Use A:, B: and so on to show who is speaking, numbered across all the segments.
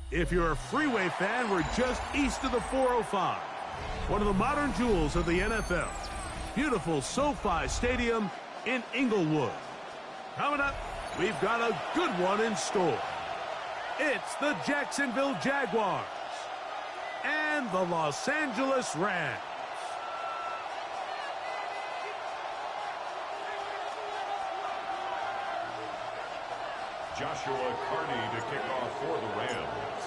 A: If you're a freeway fan, we're just east of the 405. One of the modern jewels of the NFL. Beautiful SoFi Stadium in Inglewood. Coming up, we've got a good one in store. It's the Jacksonville Jaguars and the Los Angeles Rams.
B: Joshua Carney to kick off for the Rams.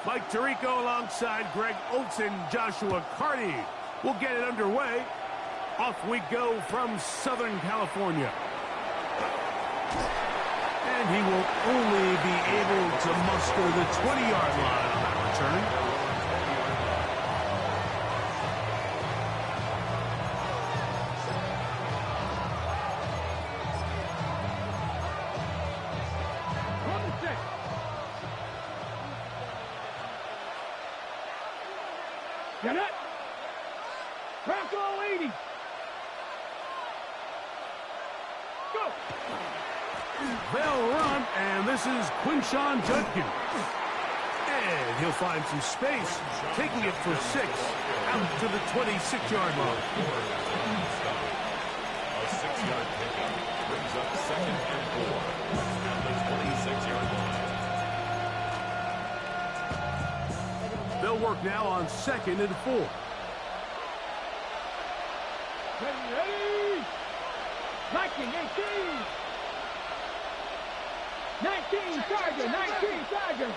A: Mike Tirico alongside Greg Olsen. Joshua Carney will get it underway. Off we go from Southern California. And he will only be able to muster the 20-yard line on that return.
C: Get it! Bronco 80! Go!
A: They'll run, and this is Quinshawn Judkins. And he'll find some space, taking it for 6, out to the 26-yard line.
B: A 6-yard pickup brings up 2nd and 4 at the 26-yard line.
A: They'll work now on 2nd and 4.
C: Ready! 19, 18! 19, Charger! 19, Charger!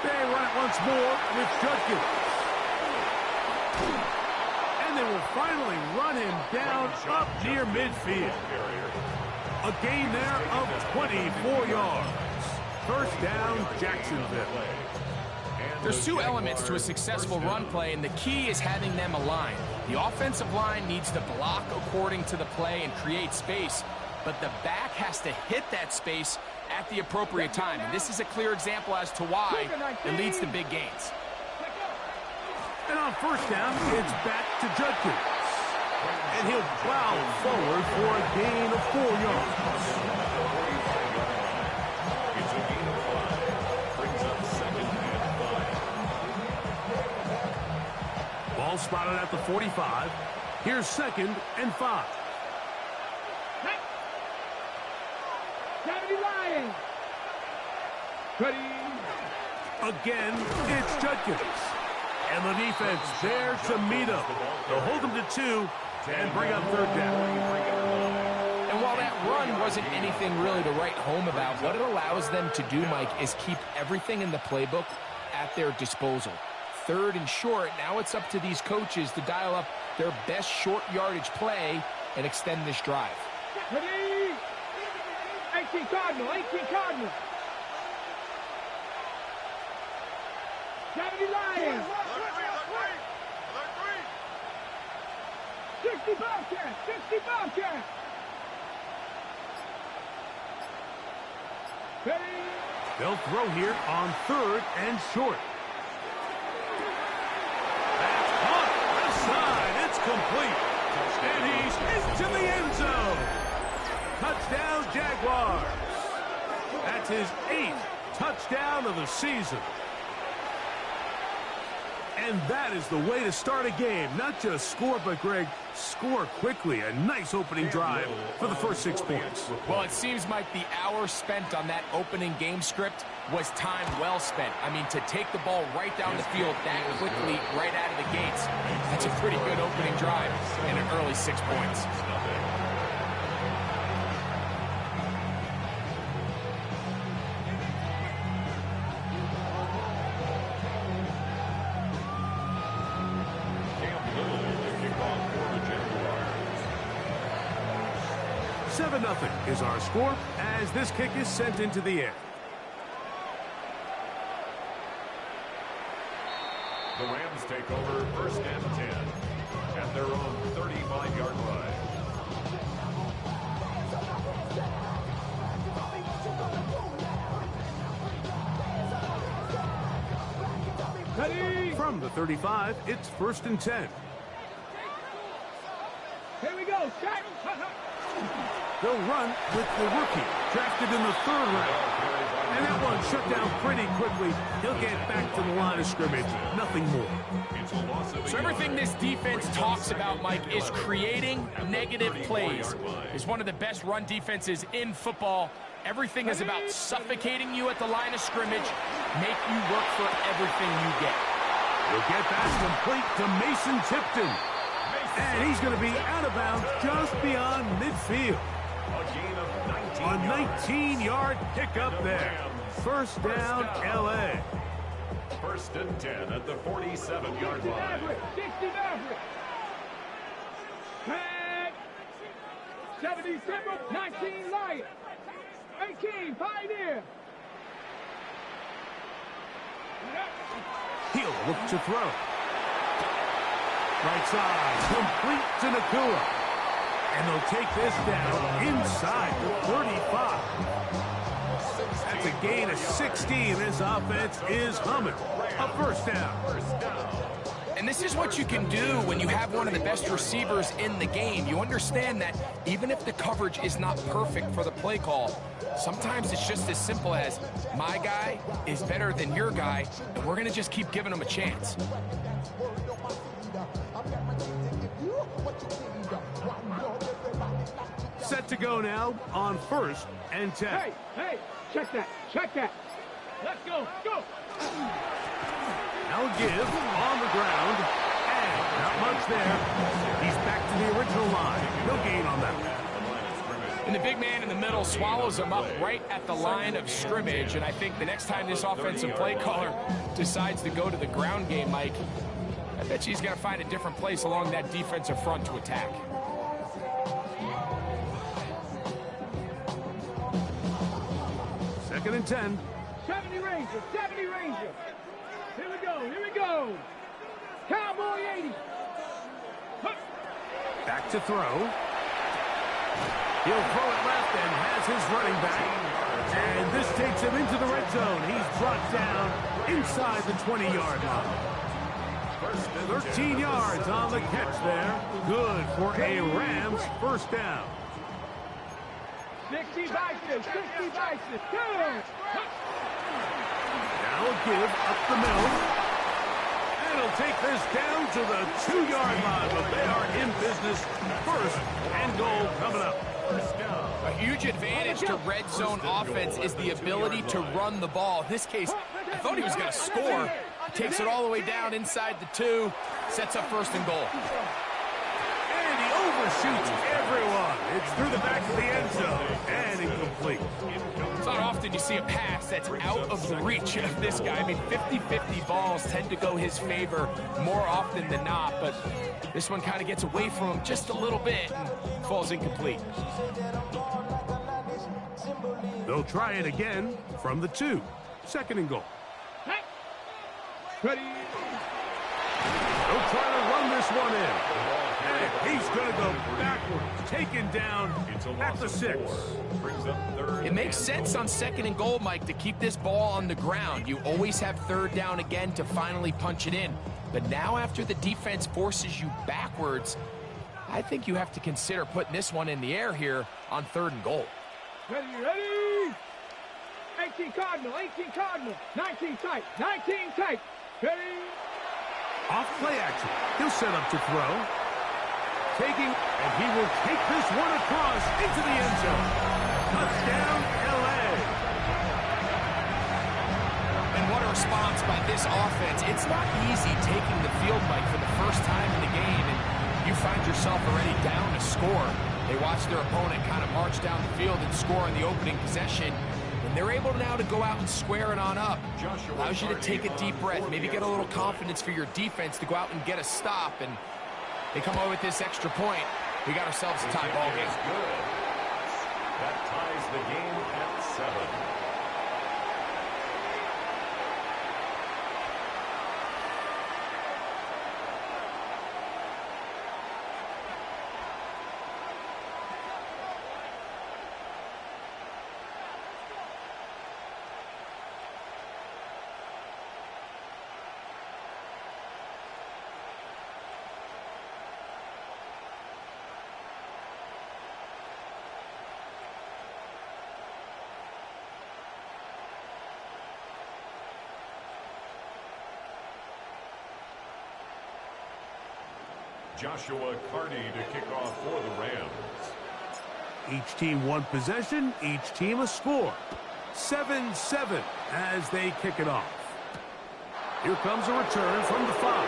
A: They run it once more with Judkins. And they will finally run him down up near midfield. A gain there of 24 yards. First down, Jacksonville.
D: There's 2 elements to a successful run play, and the key is having them aligned. The offensive line needs to block according to the play and create space, but the back has to hit that space at the appropriate time. And this is a clear example as to why it leads to big gains.
A: And on first down, it's back to Judkins. And he'll plow forward for a gain of 4 yards.
B: It's a gain of 5. Brings up 2nd and 5.
A: Ball spotted at the 45. Here's 2nd and 5.
C: Kennedy Lions! Ready!
A: Again, it's Judkins. And the defense there to meet him. They'll hold him to 2 and bring up 3rd down.
D: And while that run wasn't anything really to write home about, what it allows them to do, Mike, is keep everything in the playbook at their disposal. 3rd and short, now it's up to these coaches to dial up their best short yardage play and extend this drive.
C: Ready! 18 Cardinal, 18 Cardinal! Kennedy Lions! 60 Bobcats! 60 Bobcats! Ready?
A: They'll throw here on 3rd and short. That's caught. Left side. It's complete. And he's into the end zone. Touchdown, Jaguars. That's his 8th touchdown of the season. And that is the way to start a game. Not just score, but, Greg, score quickly. A nice opening drive for the first 6 points.
D: Well, it seems like the hour spent on that opening game script was time well spent. I mean, to take the ball right down the field that quickly, right out of the gates, that's a pretty good opening drive and an early 6 points.
A: Nothing is our score as this kick is sent into the air.
B: The Rams take over 1st and 10 at their own 35-yard line.
A: Ready? From the 35, it's 1st and 10.
C: go, Shaq.
A: They'll run with the rookie, drafted in the 3rd round. And that one shut down pretty quickly. He'll get back to the line of scrimmage, nothing more.
D: So everything this defense talks about, Mike, is creating negative plays. It's one of the best run defenses in football. Everything is about suffocating you at the line of scrimmage, make you work for everything you get.
A: He'll get that complete to Mason Tipton. And he's going to be out of bounds just beyond midfield. A 19-yard pickup there. First down, L.A.
B: 1st and 10 at the 47-yard line.
C: 60 Maverick. 77, 19 Lion. 18 Pioneer.
A: He'll look to throw. Right side, complete to Nakua. And they'll take this down inside the 35. That's a gain of 16. This offense is humming. A first down.
D: And this is what you can do when you have one of the best receivers in the game. You understand that even if the coverage is not perfect for the play call, sometimes it's just as simple as my guy is better than your guy, and we're going to just keep giving him a chance.
A: Set to go now on 1st and 10.
C: Hey, check that, check that. Let's go, go.
A: Now give on the ground, and not much there. He's back to the original line. No gain on that.
D: And the big man in the middle swallows him up right at the line of scrimmage, and I think the next time this offensive play caller decides to go to the ground game, Mike, I bet you he's going to find a different place along that defensive front to attack.
A: Second and 10.
C: 70 Ranger, 70 Ranger. Here we go, here we go. Cowboy 80. Huh.
A: Back to throw. He'll throw it left and has his running back. And this takes him into the red zone. He's brought down inside the 20-yard line. 13 yards on the catch there. Good for a Rams first down.
C: 60 Vices, 60 Vices. Good.
A: Now a give up the middle. And he'll take this down to the 2-yard line, but they are in business. First and goal coming up.
D: A huge advantage to red zone offense is the ability to run the ball. In this case, I thought he was going to score. Takes it all the way down inside the 2, sets up 1st and goal.
A: And he overshoots everyone. It's through the back of the end zone and incomplete.
D: It's not often you see a pass that's out of the reach of this guy. I mean, 50-50 balls tend to go his favor more often than not, but this one kind of gets away from him just a little bit and falls incomplete.
A: They'll try it again from the 2. Second and goal.
C: Ready.
A: They'll try to run this one in. And he's going to go backwards, taken down at the 6.
D: It makes sense on 2nd and goal, Mike, to keep this ball on the ground. You always have 3rd down again to finally punch it in. But now after the defense forces you backwards, I think you have to consider putting this one in the air here on 3rd and goal.
C: Ready, ready. 18 Cardinal, 18 Cardinal. 19 tight, 19 tight. Ready.
A: Off play action. He'll set up to throw. Taking, and he will take this one across into the end zone. Touchdown, L.A.
D: And what a response by this offense. It's not easy taking the field, Mike, for the first time in the game, and you find yourself already down to score. They watch their opponent kind of march down the field and score in the opening possession. And they're able now to go out and square it on up. Allows you to take a deep breath, maybe get a little confidence for your defense to go out and get a stop. And they come away with this extra point. We got ourselves a tie ball game.
B: That ties the game at 7. Joshua Carney to kick off for the Rams.
A: Each team one possession, each team a score. 7-7 as they kick it off. Here comes a return from the 5.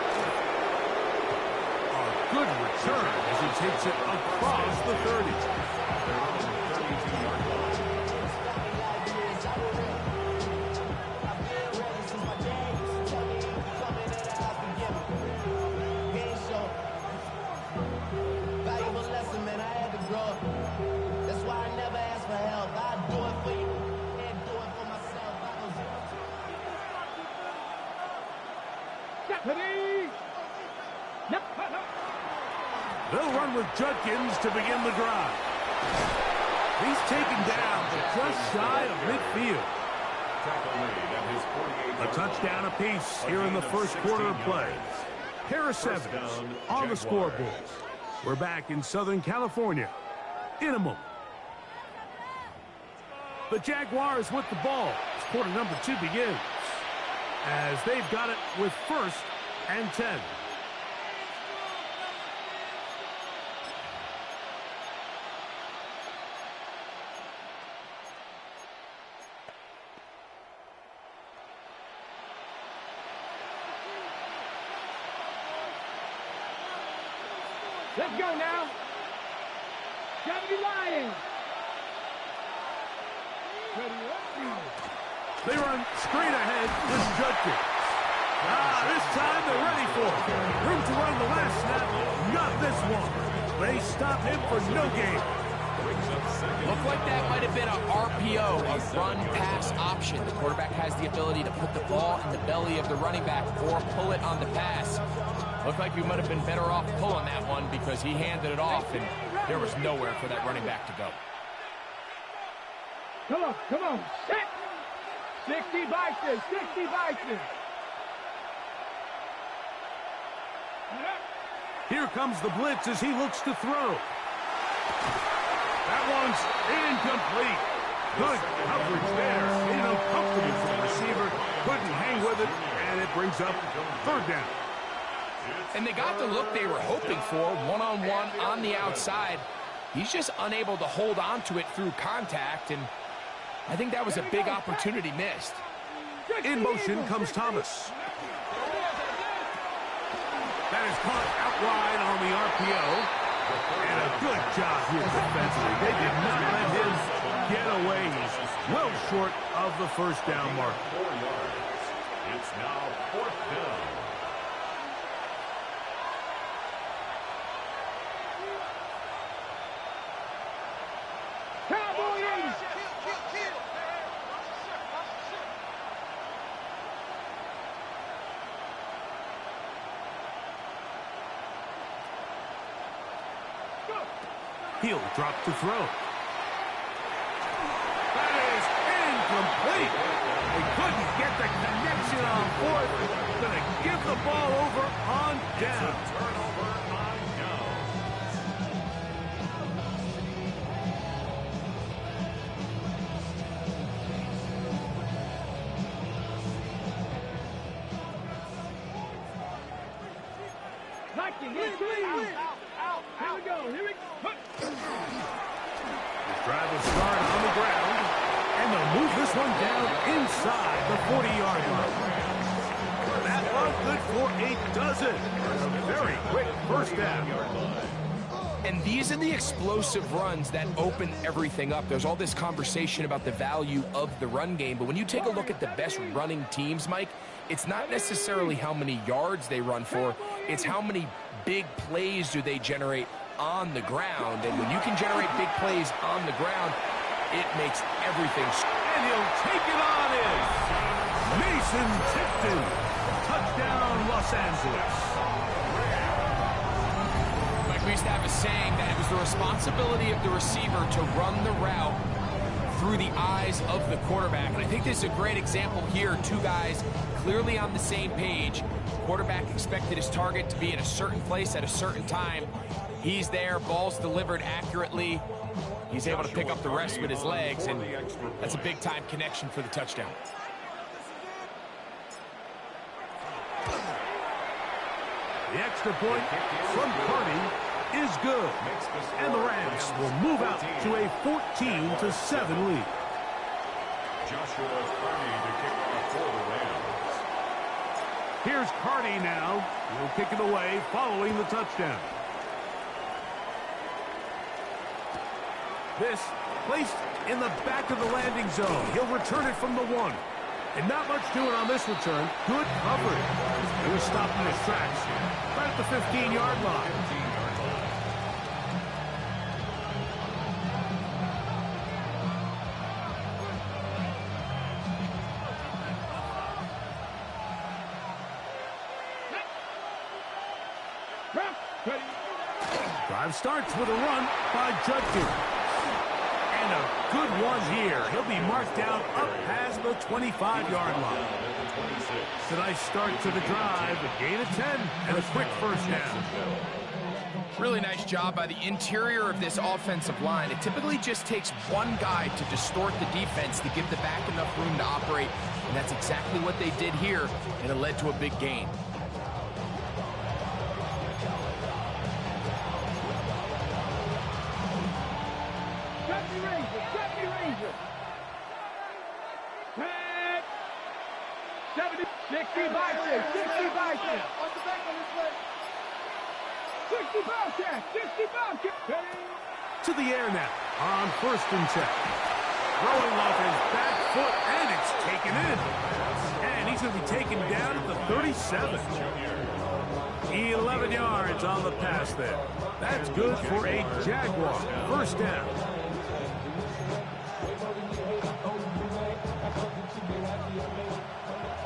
A: A good return as he takes it across the 30.
B: They're on the 32-yard line.
E: Valuable lesson, man. I had to grow up. That's why I never ask for help. I do it for you and do it for myself.
A: They'll run with Judkins to begin the drive. He's taken down but just shy of midfield. A touchdown apiece here in the first quarter of play. Pair of 7s on the scoreboard. We're back in Southern California in a moment. The Jaguars with the ball. Quarter number 2 begins as they've got it with 1st and 10.
C: Let's go now. W Lions.
A: They run straight ahead with Judkins. This time they're ready for it. Room to run the last snap. Not this one. They stop him for no gain.
D: Looked like that might have been an RPO, a run-pass option. The quarterback has the ability to put the ball in the belly of the running back or pull it on the pass. Looked like we might have been better off pulling that one because he handed it off, and there was nowhere for that running back to go.
C: Come on, set. 60 Bison, 60 Bison.
A: Here comes the blitz as he looks to throw. That one's incomplete. Good coverage there. Uncomfortable for the receiver. Couldn't hang with it, and it brings up 3rd down.
D: And they got the look they were hoping for, one-on-one on the outside. He's just unable to hold on to it through contact, and I think that was a big opportunity missed.
A: In motion comes Thomas. That is caught out wide on the RPO. And a good job here defensively. They did not let him get away. He's well short of the 1st down mark.
B: 4 yards. It's now 4th down.
C: Cowboy 80.
A: He'll drop to throw. That is incomplete. They couldn't get the connection on 4th. Going to give the ball over on down.
B: Turnover on down.
C: Like it, it's clean. Here we go, here we go.
A: Drive will start on the ground, and they'll move this one down inside the 40-yard line. That run good for a dozen. A very quick 1st down.
D: And these are the explosive runs that open everything up. There's all this conversation about the value of the run game, but when you take a look at the best running teams, Mike, it's not necessarily how many yards they run for, it's how many big plays do they generate on the ground. And when you can generate big plays on the ground, it makes everything.
A: And he'll take it on in. Mason Tipton. Touchdown, Los Angeles.
D: Mike, we used to have a saying that it was the responsibility of the receiver to run the route through the eyes of the quarterback. And I think this is a great example here. 2 guys clearly on the same page. Quarterback expected his target to be in a certain place at a certain time. He's there, ball's delivered accurately. He's able to pick up the rest with his legs, and that's a big-time connection for the touchdown.
A: The extra extra point from Carney is good. And the Rams will move out to a 14-7 lead.
B: Joshua Carney to kick off for the Rams.
A: Here's Carney now. He'll kick it away following the touchdown. This placed in the back of the landing zone. He'll return it from the 1. And not much doing on this return. Good coverage. He was stopped in his tracks right at the 15-yard line. Drive starts with a run by Judkins. And a good one here. He'll be marked down up past the 25-yard line. It's a nice start to the drive. A gain of 10 and a quick first down.
D: Really nice job by the interior of this offensive line. It typically just takes one guy to distort the defense to give the back enough room to operate. And that's exactly what they did here, and it led to a big gain.
C: Deputy Ranger. 60 by 6. 60 by 6. On the back on his leg. 60 Bobcat. 60 Bobcat.
A: To the air now on 1st and 10. Throwing off his back foot, and it's taken in. And he's going to be taken down at the 37. 11 yards on the pass there. That's good for a Jaguar. First down.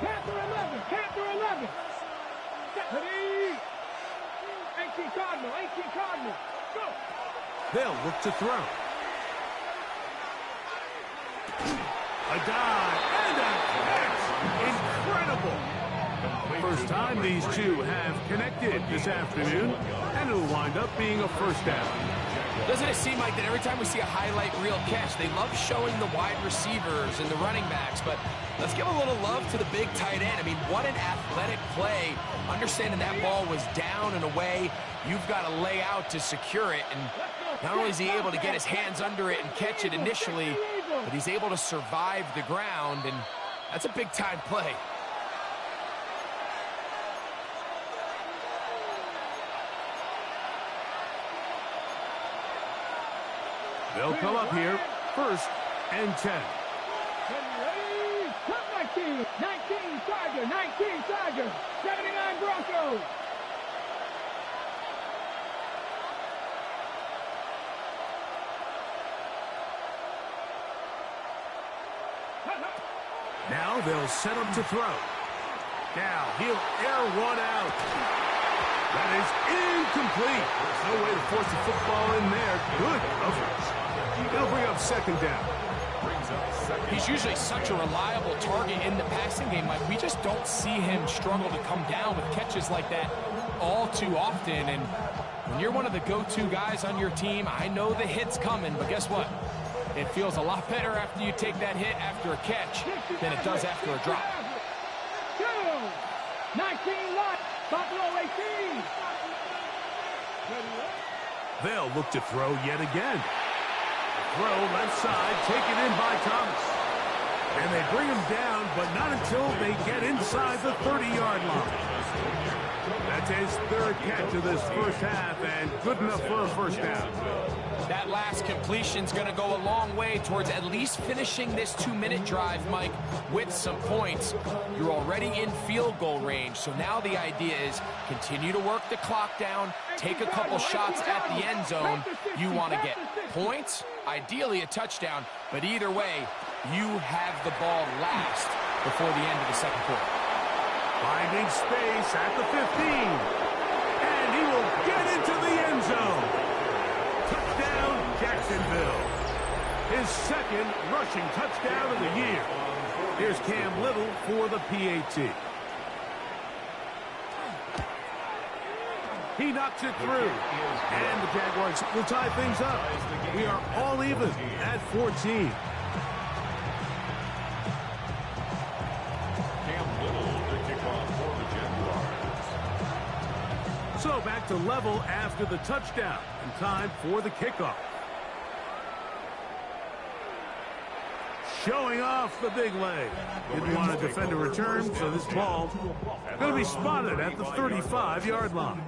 C: Panther 11. 18 Cardinal. Go.
A: They'll look to throw. A dive and a catch. Incredible. First time these two have connected this afternoon, and it'll wind up being a first down.
D: Doesn't it seem like that every time we see a highlight reel catch, they love showing the wide receivers and the running backs, but let's give a little love to the big tight end. I mean, what an athletic play. Understanding that ball was down and away, you've got to lay out to secure it, and not only is he able to get his hands under it and catch it initially, but he's able to survive the ground, and that's a big-time play.
A: They'll come up here, 1st and 10.
C: 19 Tiger, 79 Broncos.
A: Now they'll set him to throw. Now he'll air one out. That is incomplete. There's no way to force the football in there. Good coverage. It'll bring up 2nd down.
D: He's usually such a reliable target in the passing game. Like, we just don't see him struggle to come down with catches like that all too often. And when you're one of the go-to guys on your team, I know the hit's coming, but guess what? It feels a lot better after you take that hit after a catch than it does after a drop.
C: 19 left. Buffalo 18.
A: They'll look to throw yet again. Throw left side, taken in by Thomas. And they bring him down, but not until they get inside the 30-yard line. That's his 3rd catch of this first half, and good enough for a first down.
D: That last completion's going to go a long way towards at least finishing this 2-minute drive, Mike, with some points. You're already in field goal range, so now the idea is continue to work the clock down, take a couple shots at the end zone. You want to get points, ideally a touchdown, but either way, you have the ball last before the end of the 2nd quarter.
A: Finding space at the 15. And he will get into the end zone. Touchdown, Jacksonville. His 2nd rushing touchdown of the year. Here's Cam Little for the PAT. He knocks it through. And the Jaguars will tie things up. We are all even at 14. So back to level after the touchdown. And time for the kickoff. Showing off the big leg. Didn't want to defend a return, so this ball going to be spotted at the 35-yard line.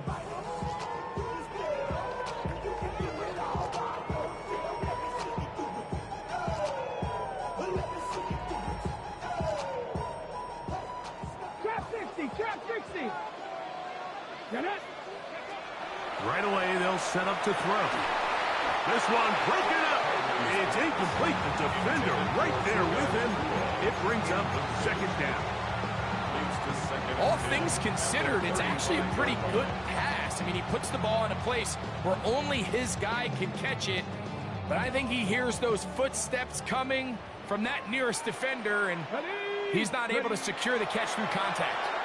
C: Trap 60. Get it?
A: Right away, they'll set up to throw. This one broken up. It's incomplete. The defender right there with him. It brings up second down.
D: All things considered, it's actually a pretty good pass. I mean, he puts the ball in a place where only his guy can catch it. But I think he hears those footsteps coming from that nearest defender, and he's not able to secure the catch through contact.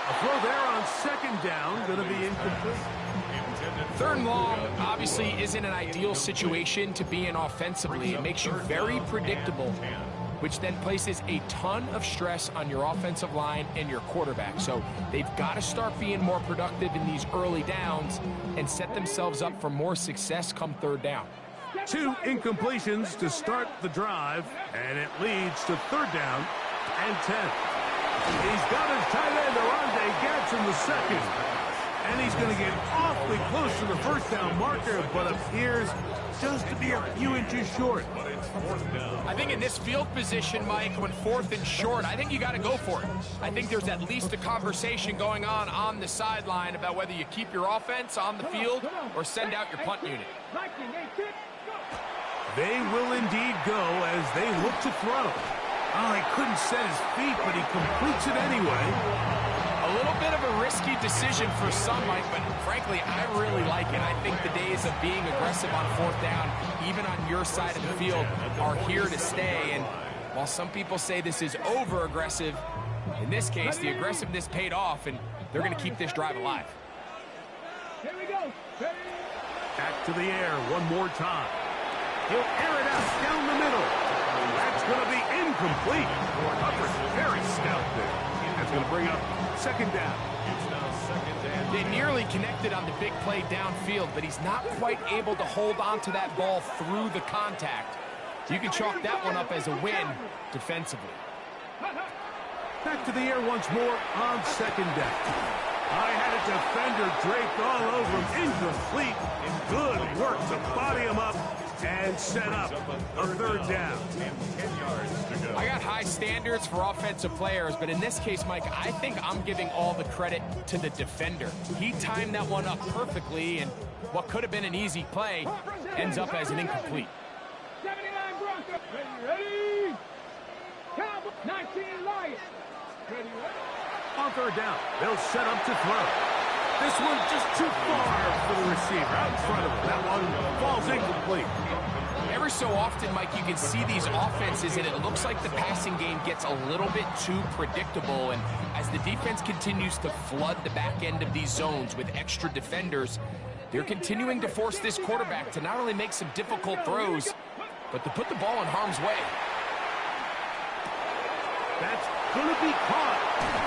A: A throw there on second down, going to be incomplete.
D: Third and long obviously isn't an ideal situation to be in offensively. It makes you very predictable, which then places a ton of stress on your offensive line and your quarterback. So they've got to start being more productive in these early downs and set themselves up for more success come third down.
A: 2 incompletions to start the drive, and it leads to third down and 10. He's got his tight end, Arande Gadsden, the second. And he's going to get awfully close to the first down marker, but appears just to be a few inches short.
D: I think in this field position, Mike, when fourth and short, I think you got to go for it. I think there's at least a conversation going on the sideline about whether you keep your offense on the field or send out your punt unit.
A: They will indeed go as they look to throw. Oh, he couldn't set his feet, but he completes it anyway.
D: A little bit of a risky decision for some, Mike, but frankly, I really like it. I think the days of being aggressive on fourth down, even on your side of the field, are here to stay. And while some people say this is over-aggressive, in this case, the aggressiveness paid off, and they're going to keep this drive alive.
C: Here we go.
A: Back to the air one more time. He'll air it out down the middle. That's going to be incomplete. Coverage very stout there. That's going to bring up second down.
D: They nearly connected on the big play downfield, but he's not quite able to hold on to that ball through the contact. You can chalk that one up as a win defensively.
A: Back to the air once more on second down. I had a defender draped all over him. Incomplete. Good work to body him up and set up a third down.
D: I got high standards for offensive players, but in this case, Mike, I think I'm giving all the credit to the defender. He timed that one up perfectly, and what could have been an easy play ends up as an incomplete.
C: 79 Broncos. Ready? Cowboys. 19 Lions. Ready?
A: On third down, they'll set up to throw. This one just too far for the receiver. Out in front of him. That one falls incomplete.
D: Every so often, Mike, you can see these offenses, and it looks like the passing game gets a little bit too predictable. And as the defense continues to flood the back end of these zones with extra defenders, they're continuing to force this quarterback to not only make some difficult throws, but to put the ball in harm's way.
A: That's going to be caught.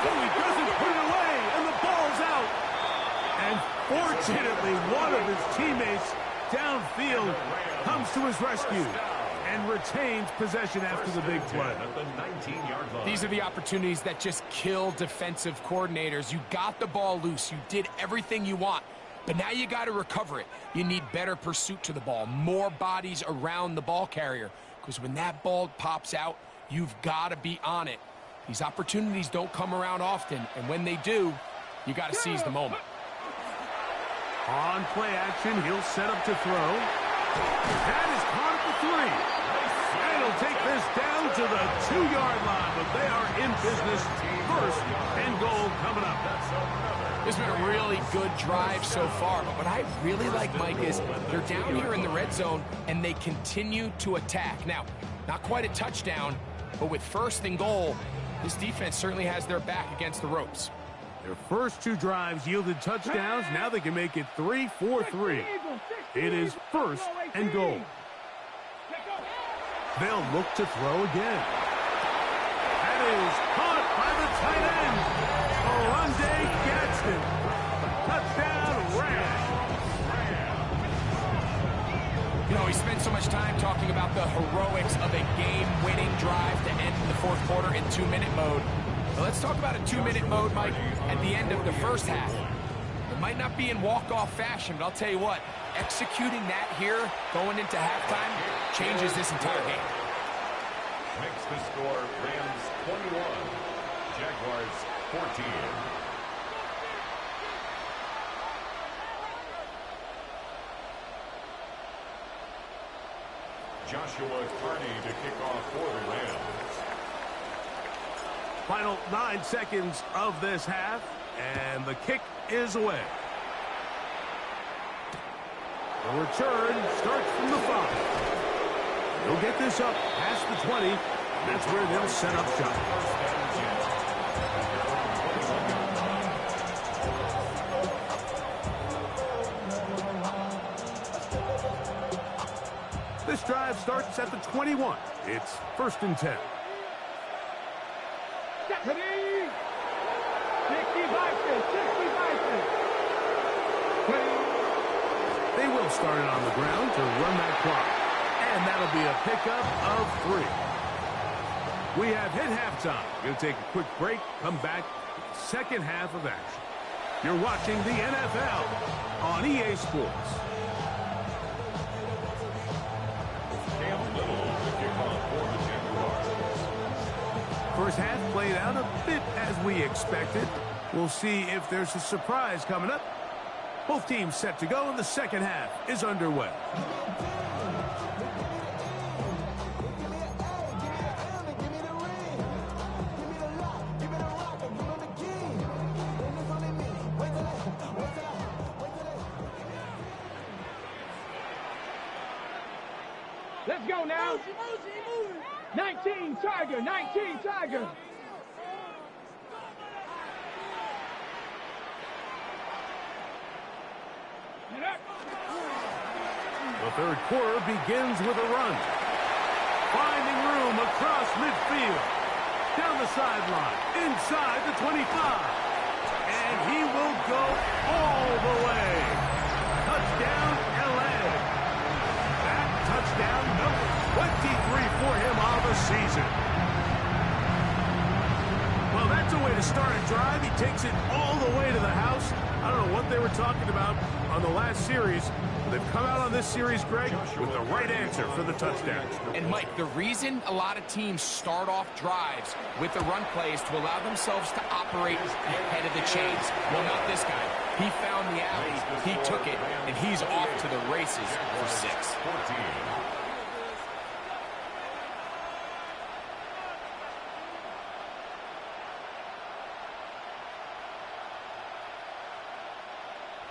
A: So he doesn't put it away, and the ball's out. And fortunately, one of his teammates downfield comes to his rescue and retains possession after the big play.
D: These are the opportunities that just kill defensive coordinators. You got the ball loose. You did everything you want. But now you got to recover it. You need better pursuit to the ball, more bodies around the ball carrier. Because when that ball pops out, you've got to be on it. These opportunities don't come around often, and when they do, you got to seize the moment.
A: On play action, he'll set up to throw. That is caught at the 3. And he'll take this down to the 2-yard line, but they are in business. First and goal coming up.
D: This has been a really good drive so far, but what I really like, Mike, is they're down here in the red zone, and they continue to attack. Now, not quite a touchdown, but with first and goal, this defense certainly has their back against the ropes.
A: Their first 2 drives yielded touchdowns. Now they can make it 3-4-3. It is first and goal. They'll look to throw again. That is caught by the tight end, Arande Gadsden.
D: talking about the heroics of a game-winning drive to end the fourth quarter in 2-minute mode. So let's talk about a 2-minute mode, Mike, at the end of the first half. It might not be in walk-off fashion, but I'll tell you what, executing that here, going into halftime, changes this entire game.
B: Makes the score Rams 21, Jaguars 14. Joshua Carney to kick off for the Rams.
A: Final 9 seconds of this half, and the kick is away. The return starts from the 5. They'll get this up past the 20. That's where they'll set up shop. This drive starts at the 21. It's 1st and 10. They will start it on the ground to run that clock. And that'll be a pickup of 3. We have hit halftime. Going to take a quick break, come back, second half of action. You're watching the NFL on EA Sports. First half played out a bit as we expected. We'll see if there's a surprise coming up. Both teams set to go, and the second half is underway.
C: Let's go now. 19 Tiger, 19 Tiger.
A: The third quarter begins with a run. Finding room across midfield. Down the sideline, inside the 25. And he will go all the way. Touchdown, LA. That touchdown number 23 for him on the season. Well, that's a way to start a drive. He takes it all the way to the house. I don't know what they were talking about on the last series. They've come out on this series, Greg, with the right answer for the touchdown.
D: And, Mike, the reason a lot of teams start off drives with the run play is to allow themselves to operate ahead of the chains. Well, not this guy. He found the alley, he took it, and he's off to the races for 6.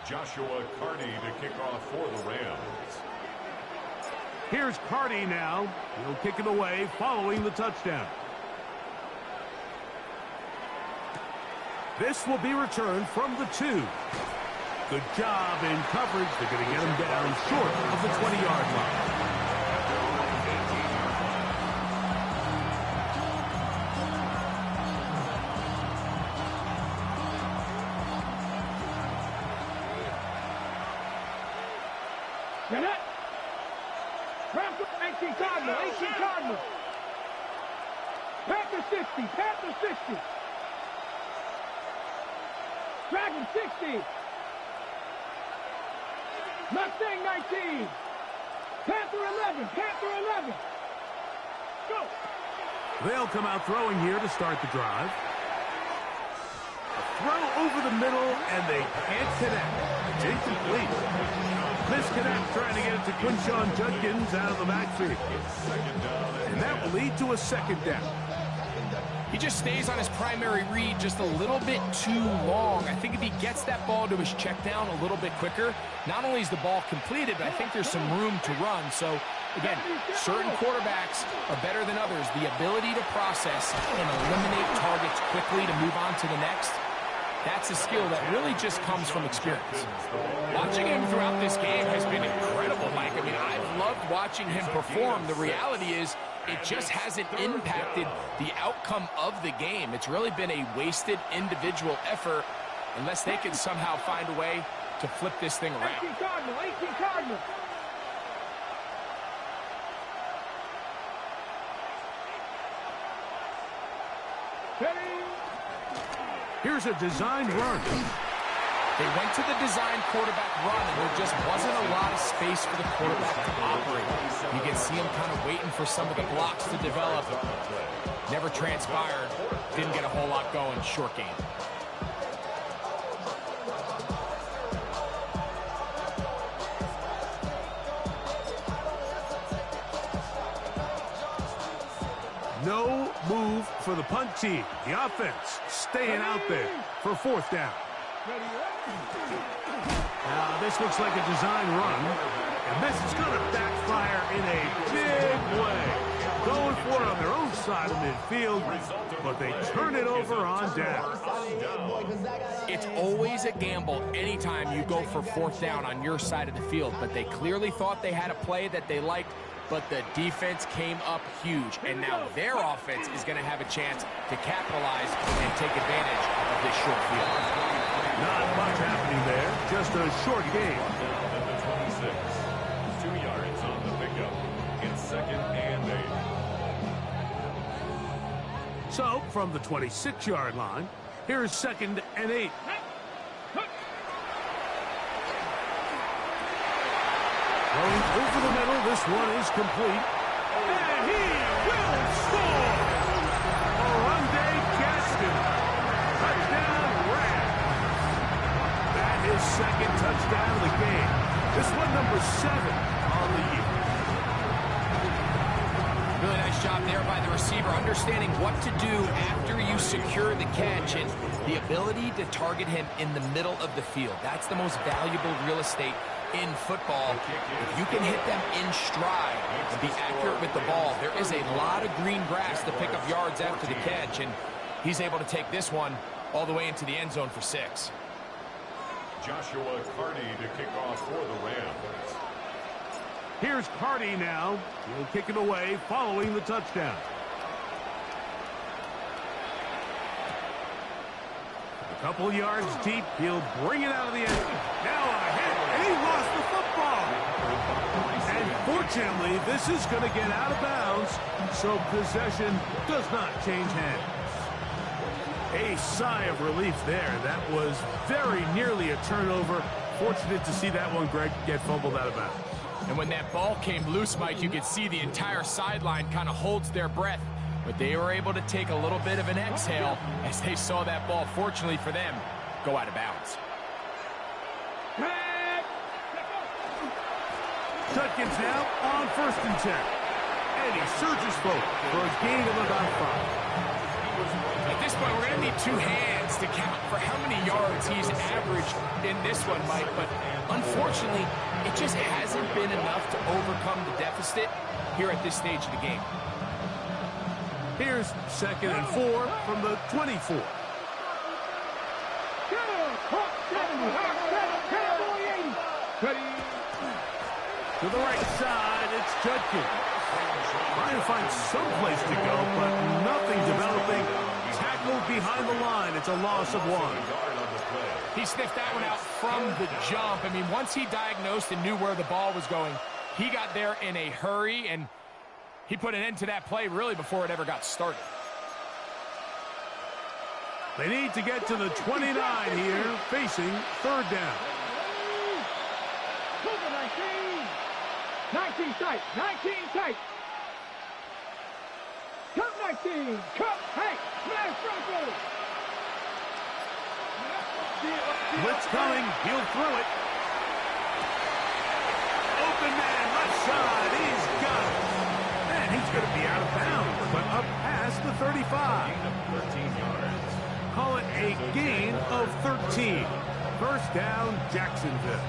B: Joshua Carney to kick off for the Rams.
A: Here's Carney now. He'll kick it away following the touchdown. This will be returned from the 2. Good job in coverage. They're going to get him down short of the 20-yard line.
C: Get it. 18 Cardinal, 18 Cardinal. Panther 60, Panther 60. Dragon 60. Mustang 19. Panther 11, Panther 11. Go.
A: They'll come out throwing here to start the drive. A throw over the middle, and they can't connect. It's incomplete. Misconnect trying to get it to Quinshawn Judkins out of the backfield. And that will lead to a second down.
D: He just stays on his primary read just a little bit too long. I think if he gets that ball to his check down a little bit quicker, not only is the ball completed, but I think there's some room to run. So, again, certain quarterbacks are better than others. The ability to process and eliminate targets quickly to move on to the next, that's a skill that really just comes from experience. Watching him throughout this game has been incredible, Mike. I mean, I've loved watching him perform. The reality is it just hasn't impacted the outcome of the game. It's really been a wasted individual effort unless they can somehow find a way to flip this thing around.
C: 18 Cardinal, 18 Cardinal.
A: Here's a designed run.
D: They went to the design quarterback run, and there just wasn't a lot of space for the quarterback to operate. You can see him kind of waiting for some of the blocks to develop. Never transpired. Didn't get a whole lot going. Short game.
A: No move for the punt team. The offense staying out there for fourth down. Now, this looks like a design run, and this is going to backfire in a big way. Going for it on their own side of midfield, but they turn it over on down.
D: It's always a gamble anytime you go for fourth down on your side of the field, but they clearly thought they had a play that they liked, but the defense came up huge, and now their offense is going to have a chance to capitalize and take advantage of this short field.
A: Not much happening there, just a short game.
B: At the 26, 2 yards on the pickup. It's 2nd and 8.
A: So, from the 26-yard line, here's 2nd and 8. Going over the middle, this one is complete. And he will score! Orlando Gaston. Touchdown, Rams. That is 2nd touchdown of the game. This one number 7 on the year.
D: Really nice job there by the receiver, understanding what to do after you secure the catch and the ability to target him in the middle of the field. That's the most valuable real estate in football. If you can hit them in stride and be accurate with the ball, there is a lot of green grass to pick up yards after the catch, and he's able to take this one all the way into the end zone for 6.
B: Joshua Carty to kick off for the Rams.
A: Here's Carty now. He'll kick it away following the touchdown. A couple yards deep. He'll bring it out of the end. Now a hit, and he lost the football. And fortunately, this is going to get out of bounds, so possession does not change hands. A sigh of relief there. That was very nearly a turnover. Fortunate to see that one, Greg, get fumbled out of bounds.
D: And when that ball came loose, Mike, you could see the entire sideline kind of holds their breath. But they were able to take a little bit of an exhale as they saw that ball, fortunately for them, go out of bounds.
A: Judkins now on 1st and 10. And he surges forward for a gain of about 5.
D: At this point, we're going to need 2 hands to count for how many yards he's averaged in this one, Mike. But unfortunately, it just hasn't been enough to overcome the deficit here at this stage of the game.
A: Here's 2nd and 4 from the 24. To the right side, it's Judkins. Trying to find some place to go, but nothing developing. Tackled behind the line. It's a loss of 1.
D: He sniffed that one out from the jump. I mean, once he diagnosed and knew where the ball was going, he got there in a hurry, and he put an end to that play really before it ever got started.
A: They need to get to the 29 here, facing 3rd down.
C: 19 tight, 19 tight. Come 19, come, hey, smash Bronco.
A: Blitz coming, he'll throw it. Open man, left side, he's got it. And he's going to be out of bounds, but up past the 35.
B: 13 yards.
A: Call it a gain of 13. 1st down, Jacksonville.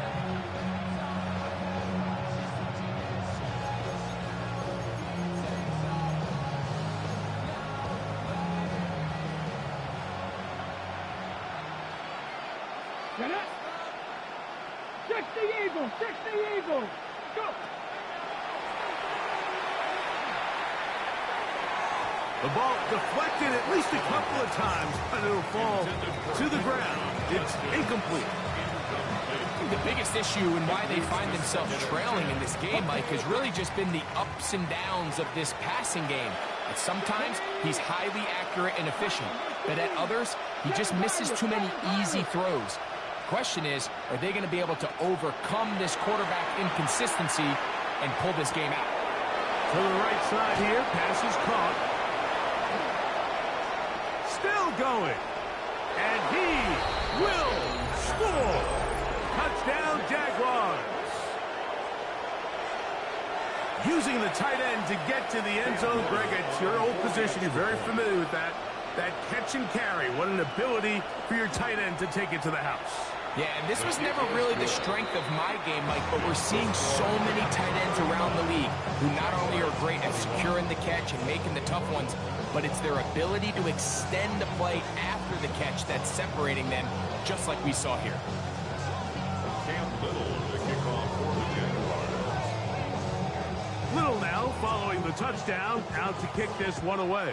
C: Get it? 60 Eagles, 60 Eagles. Go.
A: The ball deflected at least a couple of times, but it'll fall to the ground. It's incomplete.
D: The biggest issue and why they find themselves trailing in this game, Mike, has really just been the ups and downs of this passing game. And sometimes he's highly accurate and efficient. but at others, he just misses too many easy throws. The question is, are they going to be able to overcome this quarterback inconsistency and pull this game out?
A: To the right side here, pass is caught. Still going. And he will score. Touchdown, Jaguars. Using the tight end to get to the end zone. Greg, it's your old position. You're very familiar with that. That catch and carry. What an ability for your tight end to take it to the house.
D: Yeah, and this was never really the strength of my game, Mike, but we're seeing so many tight ends around the league who not only are great at securing the catch and making the tough ones, but it's their ability to extend the play after the catch that's separating them, just like we saw here.
B: Cam Little, the kickoff for the Jaguars.
A: Little now following the touchdown, out to kick this one away.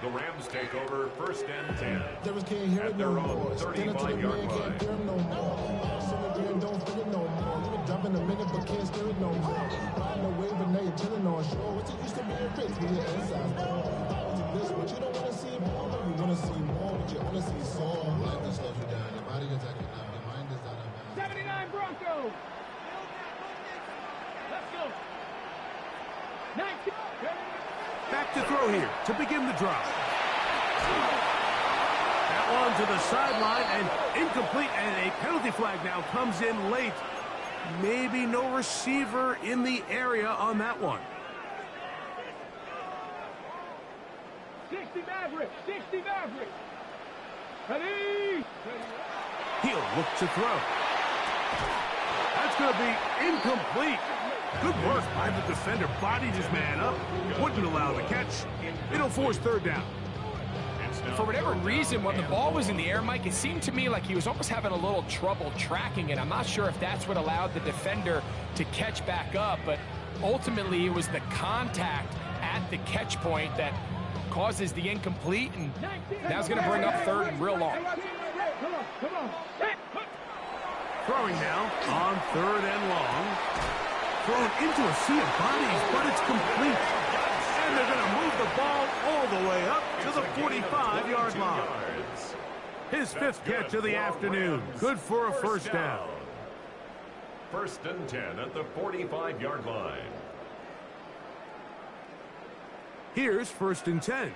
B: The Rams take over 1st and 10.
F: Devils can't hear it no more.
B: 35-yard line.
F: Can't hear him no more. Celebrating, don't feel it no more. You can jump in a minute, but can't steer it no more. Riding a wave, but now you're chilling on shore. What's it used to be a Ritz when your inside store? This, but you don't want to see more. You want to see more, but you want to see soul. Life that slows you down. Your body attacks you now. Your mind is out of bounds.
C: 79 Broncos. Let's go. 19.
A: Back to throw here to begin the drive. That one to the sideline and incomplete, and a penalty flag now comes in late. Maybe no receiver in the area on that one.
C: 60 Maverick. 60 Maverick. Ready.
A: He'll look to throw. That's going to be incomplete. Good work by the defender. Bodied his man up. Wouldn't allow the catch. It'll force 3rd down.
D: For whatever reason, when the ball was in the air, Mike, it seemed to me like he was almost having a little trouble tracking it. I'm not sure if that's what allowed the defender to catch back up, but ultimately it was the contact at the catch point that causes the incomplete, and now it's going to bring up 3rd and real long.
C: Come on.
A: Throwing now on 3rd and long. Thrown into a sea of bodies, but it's complete. And they're going to move the ball all the way up to the 45-yard line. His 5th catch of the afternoon. Good for a 1st down.
B: 1st and 10 at the 45-yard line.
A: Here's 1st and 10.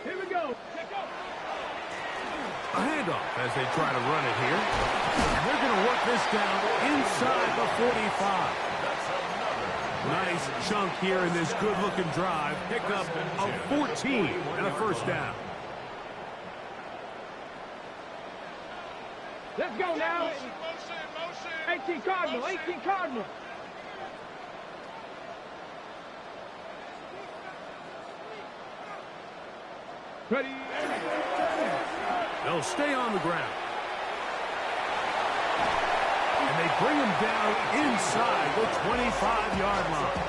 C: Here we go.
A: A handoff as they try to run it here. And they're going to work this down inside the 45. Nice chunk here in this good-looking drive. Pick up a 14 and a 1st down.
C: Let's go now. 18 Cardinal. 18 Cardinal. Ready.
A: They'll stay on the ground. And they bring him down inside the 25-yard line.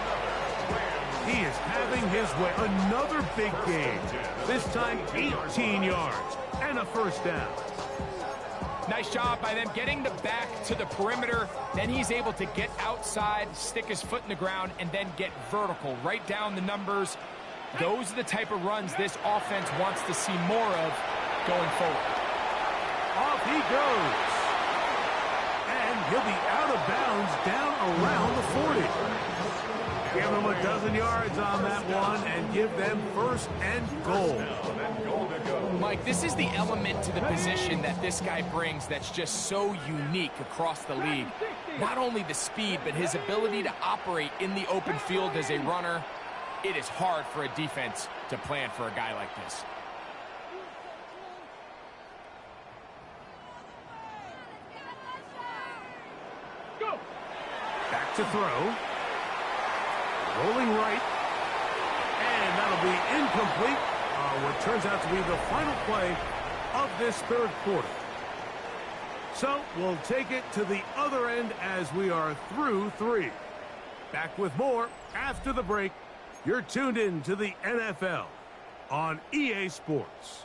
A: He is having his way. Another big game. This time 18 yards and a 1st down.
D: Nice job by them getting the back to the perimeter. Then he's able to get outside, stick his foot in the ground, and then get vertical. Right down the numbers. Those are the type of runs this offense wants to see more of going forward.
A: Off he goes. And he'll be out of bounds down around the 40. Give them a dozen yards on that one and give them 1st and goal.
D: Mike, this is the element to the position that this guy brings that's just so unique across the league. Not only the speed, but his ability to operate in the open field as a runner. It is hard for a defense to plan for a guy like this.
C: Go.
A: Back to throw. Rolling right. And that'll be incomplete. What turns out to be the final play of this 3rd quarter. So we'll take it to the other end as we are through 3. Back with more after the break. You're tuned in to the NFL on EA Sports.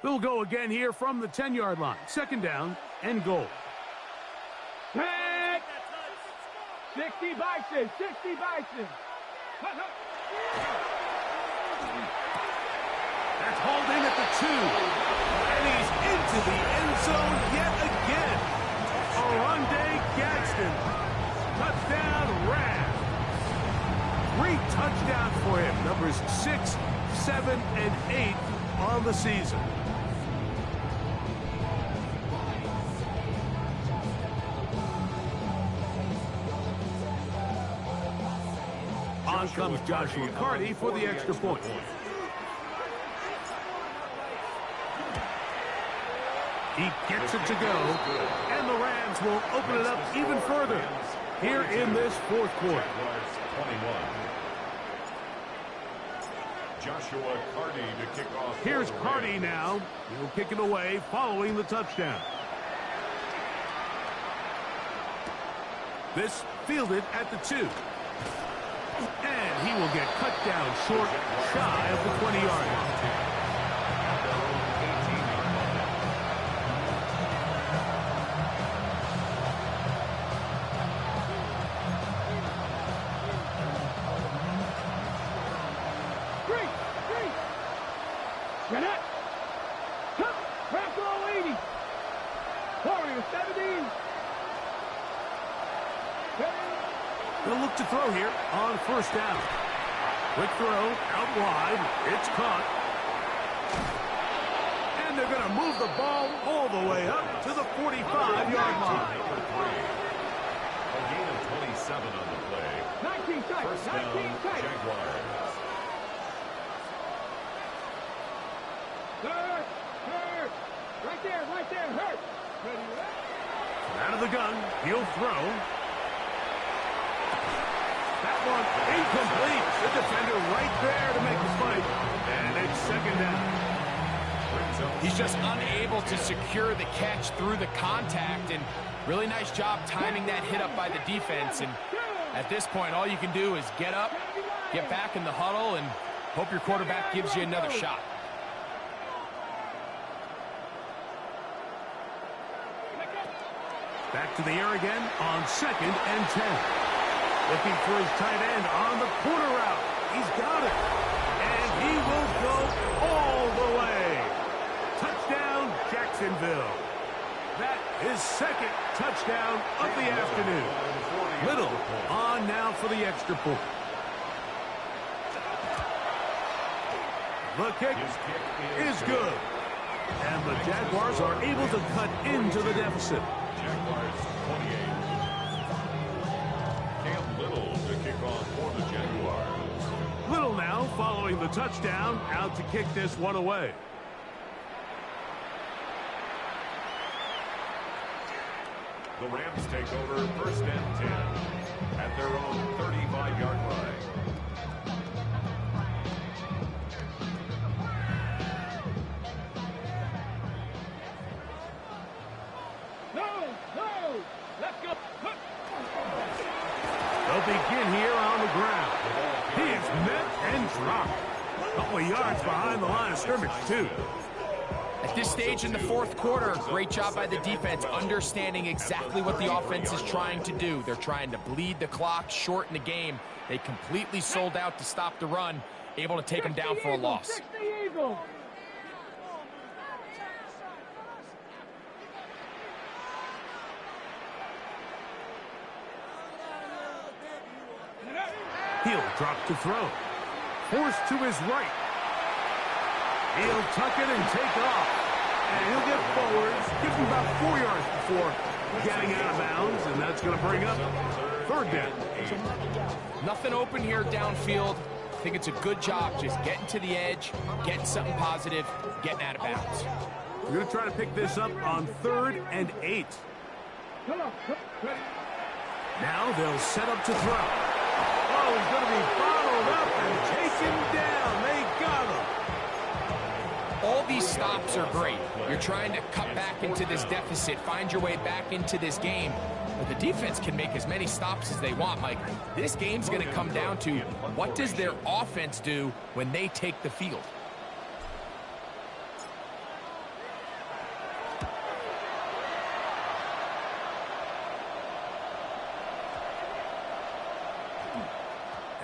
A: We'll go again here from the 10-yard line. Second down and goal.
C: Tag! 60 Bison, 60 Bison.
A: That's hauled in at the 2. And he's into the end zone yet again. Oronde Gadsden. Touchdown, Rams. 3 touchdowns for him. Numbers 6, 7, and 8 on the season. On comes Joshua Carty for the extra point. He gets it to go, and the Rams will open it up even further here in this fourth quarter.
B: Joshua Carty to kick off.
A: Here's Carty now. He'll kick it away following the touchdown. This fielded at the 2. And he will get cut down short, shy of the 20-yard line.
C: Get it! Crack all 80! Warrior 17!
A: They'll look to throw here on first down. Quick throw, out wide. It's caught. And they're going to move the ball all the way up to the 45-yard line.
B: A gain of 27 on the play.
C: 19 tight,
B: First
C: 19
B: down,
C: tight.
B: Jaguars.
C: Hurt! Right there, hurt!
A: Out of the gun, he'll throw. That one incomplete. The defender right there to make the fight. And it's second down.
D: He's just unable to secure the catch through the contact, and really nice job timing that hit up by the defense. And at this point, all you can do is get up, get back in the huddle, and hope your quarterback gives you another shot.
A: Back to the air again on second and 10. Looking for his tight end on the corner route. He's got it. And he will go all the way. Touchdown, Jacksonville. That is second touchdown of the afternoon. Little on now for the extra point. The kick is good. And the Jaguars are able to cut into the deficit.
B: Jaguars 28. Cam Little to kick off for the Jaguars.
A: Little now following the touchdown, out to kick this one away.
B: The Rams take over first and 10 at their own 35-yard line.
C: Let's go.
A: They'll begin here on the ground. He is met and dropped. A couple of yards behind the line of scrimmage, too.
D: At this stage in the fourth quarter, great job by the defense understanding exactly what the offense is trying to do. They're trying to bleed the clock, shorten the game. They completely sold out to stop the run, able to take them down for a loss.
C: 60 Eagles.
A: He'll drop to throw. Forced to his right. He'll tuck it and take off. And he'll get forward. Give him about 4 yards before getting out of bounds. And that's going to bring up third down.
D: Nothing open here downfield. I think it's a good job just getting to the edge, getting something positive, getting out of bounds.
A: We're going to try to pick this up on 3rd and 8. Now they'll set up to throw. Oh, he's going to be bottled up and taken down. They got him.
D: All these stops are great. You're trying to cut back into this deficit, find your way back into this game. But the defense can make as many stops as they want, Mike. This game's going to come down to what does their offense do when they take the field.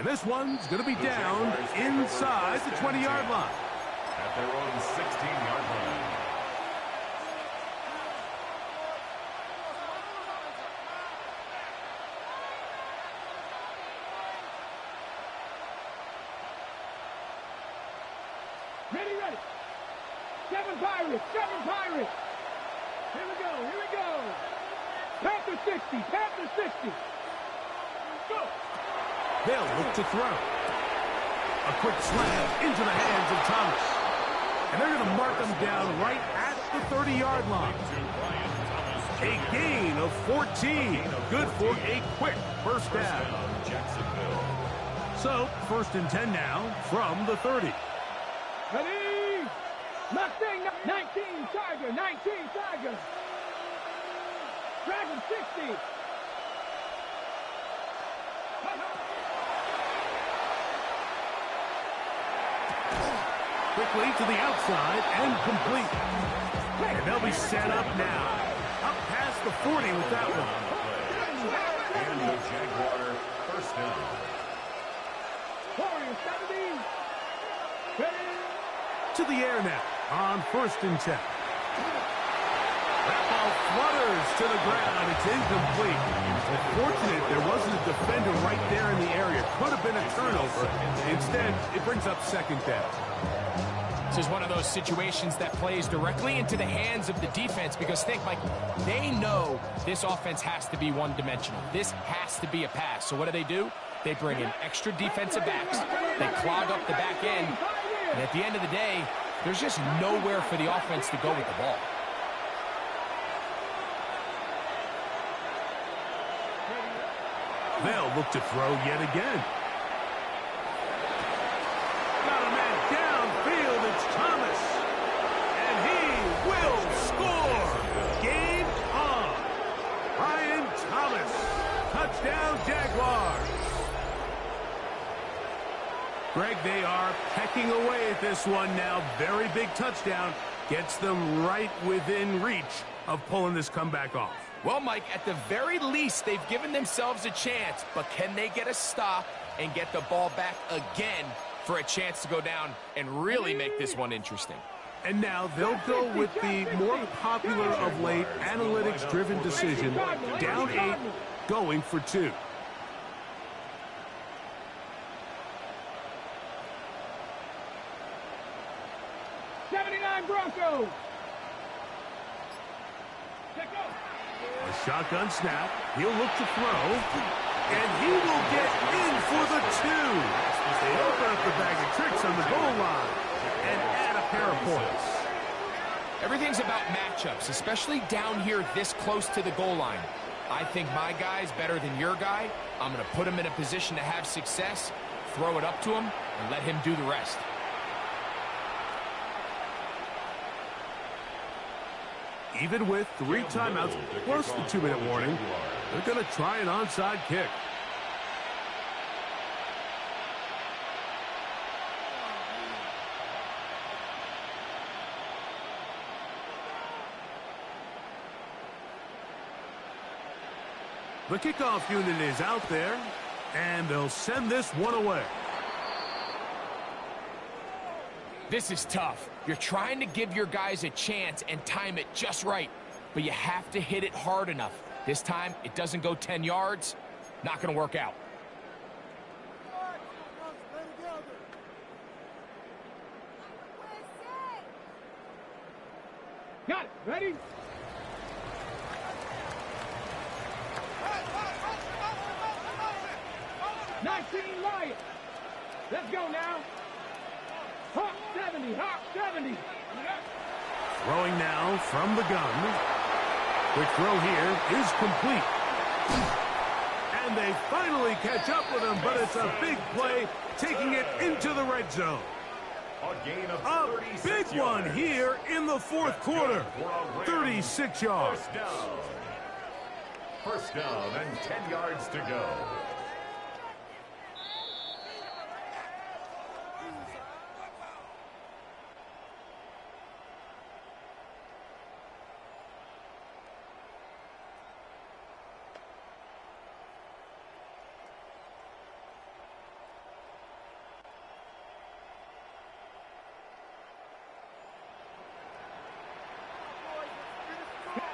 A: And this one's going to be down inside the 20-yard line.
B: At their own 16-yard line.
C: Ready, ready. Seven Pirates, seven Pirates. Here we go, here we go. Panther 60, Panther 60. Go.
A: They'll look to throw. A quick slam into the hands of Thomas. And they're going to mark him down right at the 30-yard line. A gain of 14. Good for a quick first down. So, 1st and 10 now from the 30.
C: Ready? Mustang 19, Tiger, 19, Tiger. Dragon 60.
A: Quickly to the outside and complete. And they'll be set up now. Up past the 40 with that one.
B: And the Jaguar first down.
C: Warrior 70. Ready?
A: To the air now on 1st and 10. That ball flutters to the ground. It's incomplete. Unfortunate there wasn't a defender right there in the area. Could have been a turnover. Instead, it brings up 2nd down.
D: This is one of those situations that plays directly into the hands of the defense because think, Mike, they know this offense has to be one-dimensional. This has to be a pass. So what do? They bring in extra defensive backs. They clog up the back end. And at the end of the day, there's just nowhere for the offense to go with the ball.
A: They'll look to throw yet again. Got a man downfield. It's Thomas. And he will score. Game on. Brian Thomas. Touchdown, Jaguars. Greg, they are pecking away at this one now. Very big touchdown. Gets them right within reach of pulling this comeback off.
D: Well, Mike, at the very least, they've given themselves a chance, but can they get a stop and get the ball back again for a chance to go down and really make this one interesting?
A: And now they'll go with the more popular of late analytics-driven decision, down 8, going for 2.
C: Broncos.
A: A shotgun snap. He'll look to throw. And he will get in for the 2. They open up the bag of tricks on the goal line and add a pair of points.
D: Everything's about matchups, especially down here this close to the goal line. I think my guy's better than your guy. I'm going to put him in a position to have success, throw it up to him, and let him do the rest.
A: Even with 3 timeouts plus the 2-minute warning, they're going to try an onside kick. The kickoff unit is out there, and they'll send this one away.
D: This is tough. You're trying to give your guys a chance and time it just right, but you have to hit it hard enough. This time, it doesn't go 10 yards. Not going to work out.
C: Got it. Ready? Lions. Let's go now. Hawk 70, Hawk 70.
A: Throwing now from the gun. Quick throw here is complete. And they finally catch up with him, but it's a big play, taking it into the red zone.
B: A gain of
A: A
B: 36
A: big
B: yards.
A: one here in the fourth quarter. 36 yards.
B: First down. First down and 10 yards to go.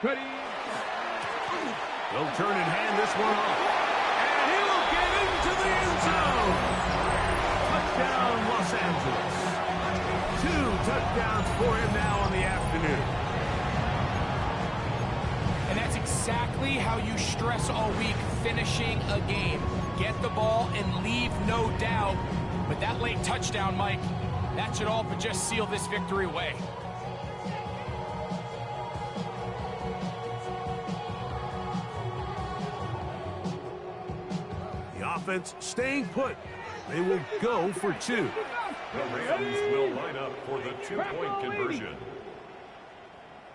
C: Ready.
A: He'll turn and hand this one off. And he will get into the end zone. Touchdown, Los Angeles. 2 touchdowns for him now on the afternoon.
D: And that's exactly how you stress all week, finishing a game. Get the ball and leave no doubt. But that late touchdown, Mike, that should all but just seal this victory away.
A: The offense staying put. They will go for 2.
B: The Rams will line up for the 2-point conversion.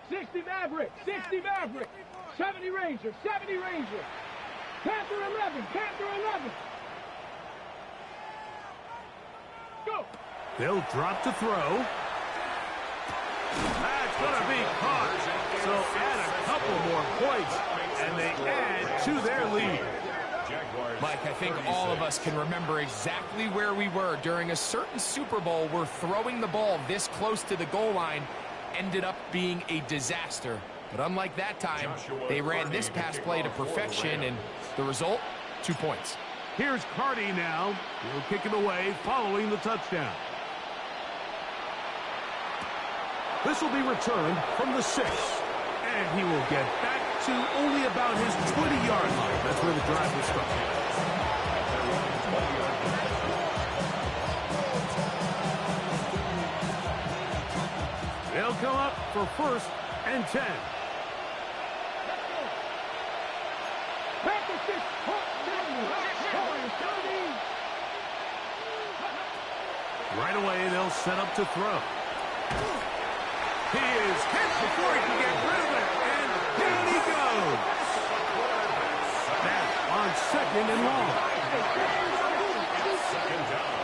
C: 60 Maverick, 60 Maverick, 70 Ranger, 70 Ranger. Panther 11, Panther 11. Go.
A: They'll drop to throw. That's going to be caught. So add a couple more points, and they add to their lead.
D: Mike, I think all of us can remember exactly where we were during a certain Super Bowl where throwing the ball this close to the goal line ended up being a disaster. But unlike that time, they ran this pass play to perfection, and the result, 2 points.
A: Here's Cardi now. He'll kick it away following the touchdown. This will be returned from the 6. And he will get back to only about his 20-yard line. That's where the drive will start. They'll come up for 1st and 10. Right away, they'll set up to throw. He is hit before he can get rid of it, and down he goes. That's on 2nd and long.
B: Second down.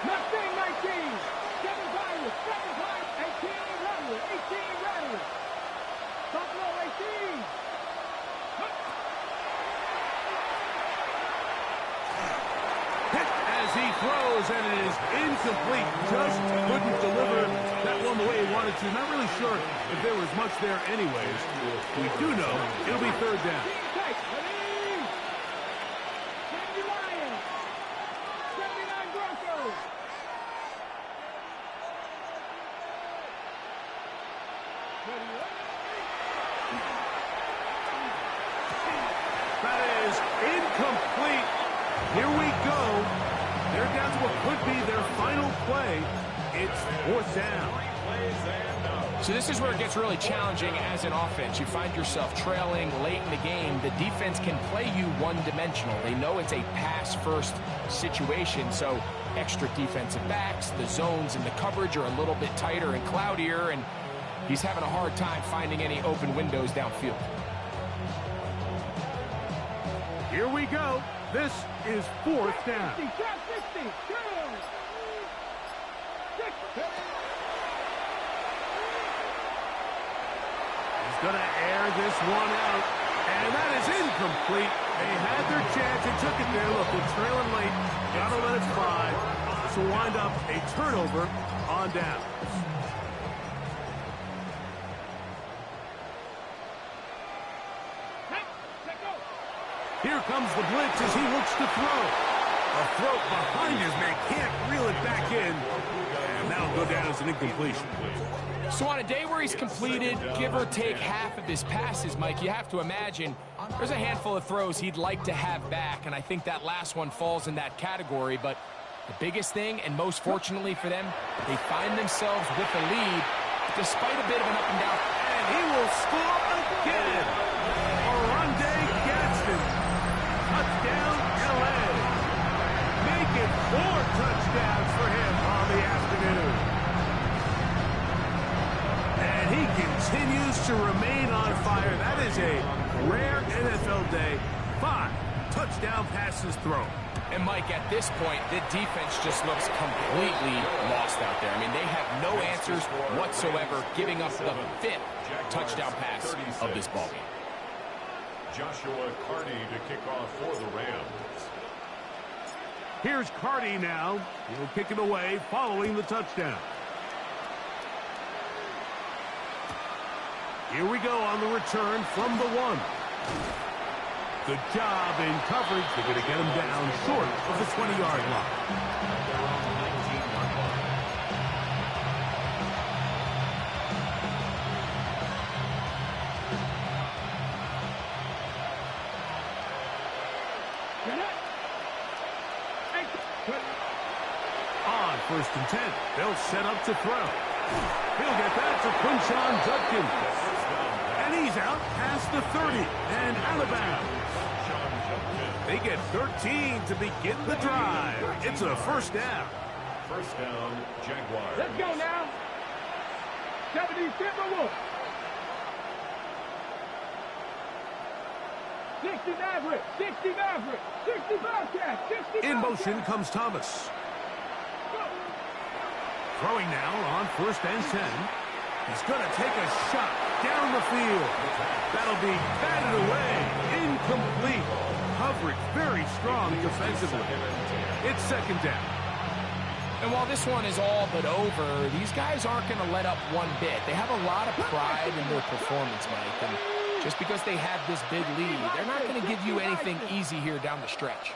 C: Mustang 19. 7 Pirates, 7 Pirates, 18 Rattlers, 18 Rattlers. Buffalo 18.
A: Hit as he throws, and it is incomplete. Just couldn't deliver that one the way he wanted to. Not really sure if there was much there anyways. We do know it'll be 3rd down.
C: 70 Lions. 79 Broncos.
A: That is incomplete. Here we go. They're down to what could be their final play. It's 4th down.
D: So this is where it gets really challenging as an offense. You find yourself trailing late in the game. The defense can play you one-dimensional. They know it's a pass-first situation, so extra defensive backs, the zones and the coverage are a little bit tighter and cloudier, and he's having a hard time finding any open windows downfield.
A: Here we go. This is 4th down.
C: 60, 60, 2. 6.
A: He's going to air this one out, and that is incomplete. They had their chance and took it there. Look, they're trailing late. Got to let it fly. This will wind up a turnover on down. Here comes the blitz as he looks to throw. A throw behind his man, can't reel it back in. And that'll go down as an incompletion.
D: So on a day where he's completed, give or take half of his passes, Mike, you have to imagine there's a handful of throws he'd like to have back, and I think that last one falls in that category. But the biggest thing, and most fortunately for them, they find themselves with a lead despite a bit of an up and down.
A: And he will score again. Oronde Gadsden. Touchdown, L.A. Make it 4 touchdowns for him on the afternoon. And he continues to remain on fire. That is a rare NFL day. 5 touchdown passes thrown.
D: And, Mike, at this point, the defense just looks completely lost out there. I mean, they have no answers whatsoever, giving up the 5th touchdown pass of this ballgame.
B: Joshua Carney to kick off for the Rams.
A: Here's Cardi now. He'll kick it away following the touchdown. Here we go on the return from the 1. Good job in coverage. They're going to get him down short of the 20-yard line. On 1st and 10, they'll set up to throw. He'll get that to Quinshon Judkins. And he's out past the 30 and out of bounds. They get 13 to begin the drive. It's a 1st down.
B: 1st down, Jaguars.
C: Let's go now. 70 Timberwolves. 60 Maverick. 60 Maverick. 60 Bobcat. 60
A: In
C: Bobcat.
A: motion comes Thomas. Throwing now on 1st and 10. He's going to take a shot down the field. That'll be batted away. Incomplete. Coverage very strong defensively. It's 2nd down.
D: And while this one is all but over, these guys aren't going to let up one bit. They have a lot of pride in their performance, Mike. And just because they have this big lead, they're not going to give you anything easy here down the stretch.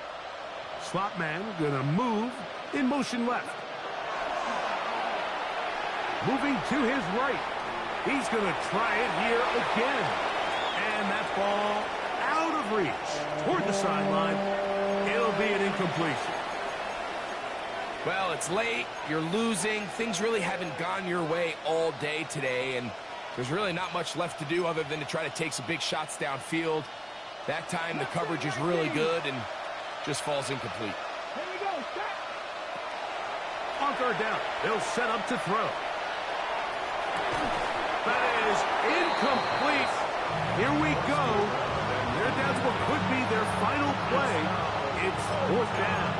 A: Slot man going to move in motion left. Moving to his right. He's going to try it here again. And that ball out of reach toward the sideline. It'll be an incompletion.
D: Well, it's late. You're losing. Things really haven't gone your way all day today, and there's really not much left to do other than to try to take some big shots downfield. That time, the coverage is really good and just falls incomplete.
C: Here we go. Set.
A: On 3rd down, they'll set up to throw. That is incomplete. Here we go. They're down to what could be their final play. It's 4th down.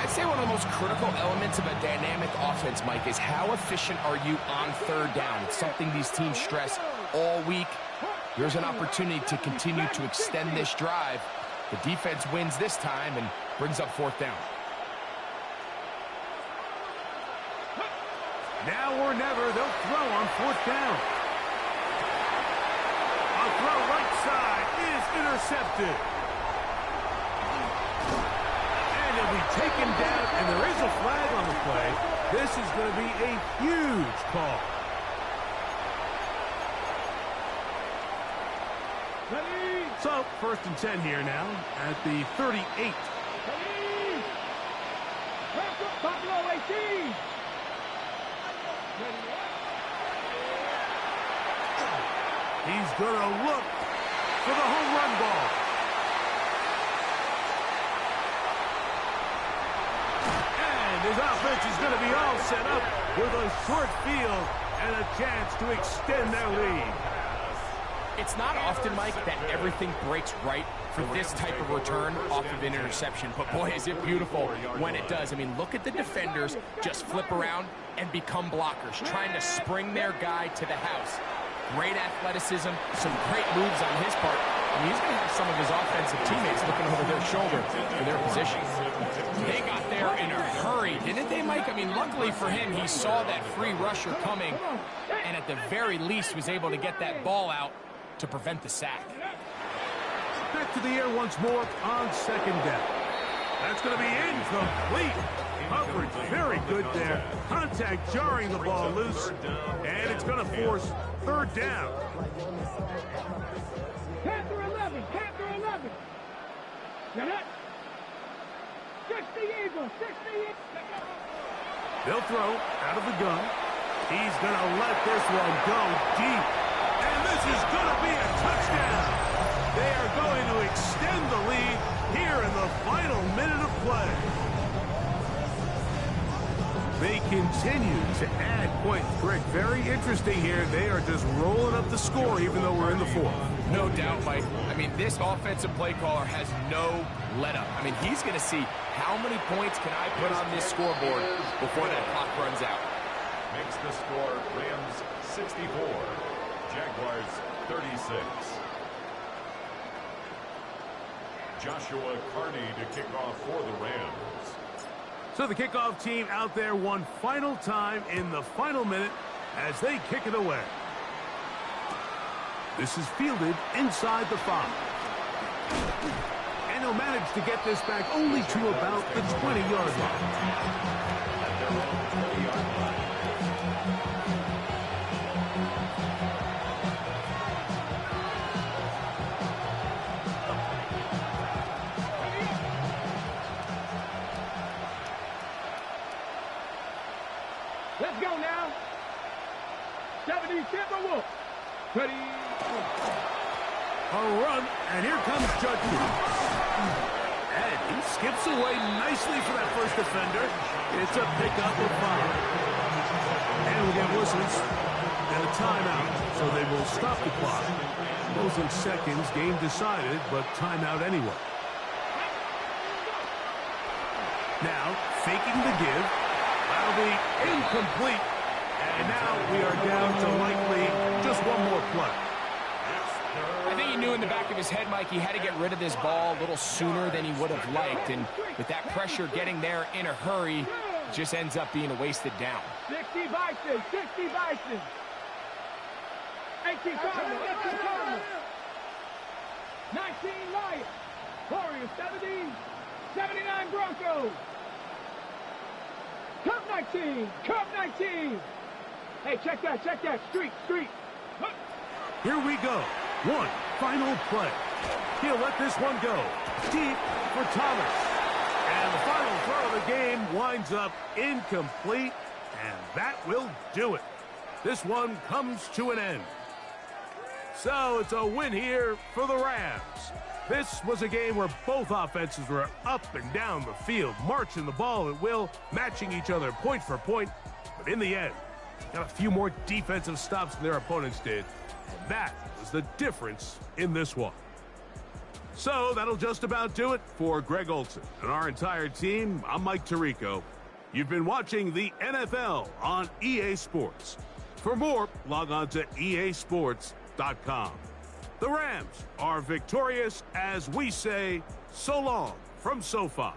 D: I'd say one of the most critical elements of a dynamic offense, Mike, is how efficient are you on 3rd down. It's something these teams stress all week. Here's an opportunity to continue to extend this drive. The defense wins this time and brings up 4th down.
A: Now or never, they'll throw on 4th down. A throw right side is intercepted. And he'll be taken down, and there is a flag on the play. This is going to be a huge call.
C: Ready.
A: So, 1st and 10 here now at the 38.
C: Ready. Buffalo 18.
A: He's going to look for the home run ball. And his offense is going to be all set up with a short field and a chance to extend their lead.
D: It's not often, Mike, that everything breaks right for this type of return off of an interception. But, boy, is it beautiful when it does. I mean, look at the defenders just flip around and become blockers, trying to spring their guy to the house. Great athleticism, some great moves on his part. And he's going to have some of his offensive teammates looking over their shoulder for their position. They got there in a hurry, didn't they, Mike? I mean, luckily for him, he saw that free rusher coming and at the very least was able to get that ball out to prevent the sack.
A: Back to the air once more on 2nd down. That's going to be incomplete. Coverage very good there. Contact jarring the ball loose. And it's going to force 3rd down.
C: Panther 11. Panther 11. Get it. 60 Eagles. 60 Eagles.
A: They'll throw out of the gun. He's going to let this one go deep. And this is going to be a touchdown. They are going to extend the lead here in the final minute of play. They continue to add points. Rick, very interesting here. They are just rolling up the score even though we're in the 4th.
D: No doubt, Mike. I mean, this offensive play caller has no let-up. I mean, he's going to see how many points can I put on this scoreboard before that clock runs out.
B: Makes the score Rams 64, Jaguars 36. Joshua Carney to kick off for the Rams.
A: So the kickoff team out there one final time in the final minute as they kick it away. This is fielded inside the 5. And he'll manage to get this back only to about the 20-yard line.
C: Let's go now. 70 Timberwolves. Ready.
A: A run, and here comes Judkins. And he skips away nicely for that first defender. It's a pickup of 5. And we'll get whistles and a timeout, so they will stop the clock. Losing seconds, game decided, but timeout anyway. Now, faking the give. That'll be incomplete. And now we are down to likely just one more play.
D: I think he knew in the back of his head, Mike, he had to get rid of this ball a little sooner than he would have liked. And with that pressure getting there in a hurry, it just ends up being a wasted down.
C: 60 Bison, 60 Bison. 18 Cardinals, 18 Cardinals. 19 Lions. Warriors, 70. 79 Broncos. Cup 19, Cup 19. Hey, check that, street. Look.
A: Here we go. One final play. He'll let this one go. Deep for Thomas. And the final throw of the game winds up incomplete, and that will do it. This one comes to an end. So it's a win here for the Rams. This was a game where both offenses were up and down the field, marching the ball at will, matching each other point for point. But in the end, got a few more defensive stops than their opponents did. And that was the difference in this one. So that'll just about do it for Greg Olson and our entire team. I'm Mike Tirico. You've been watching the NFL on EA Sports. For more, log on to easports.com. The Rams are victorious as we say so long from SoFi.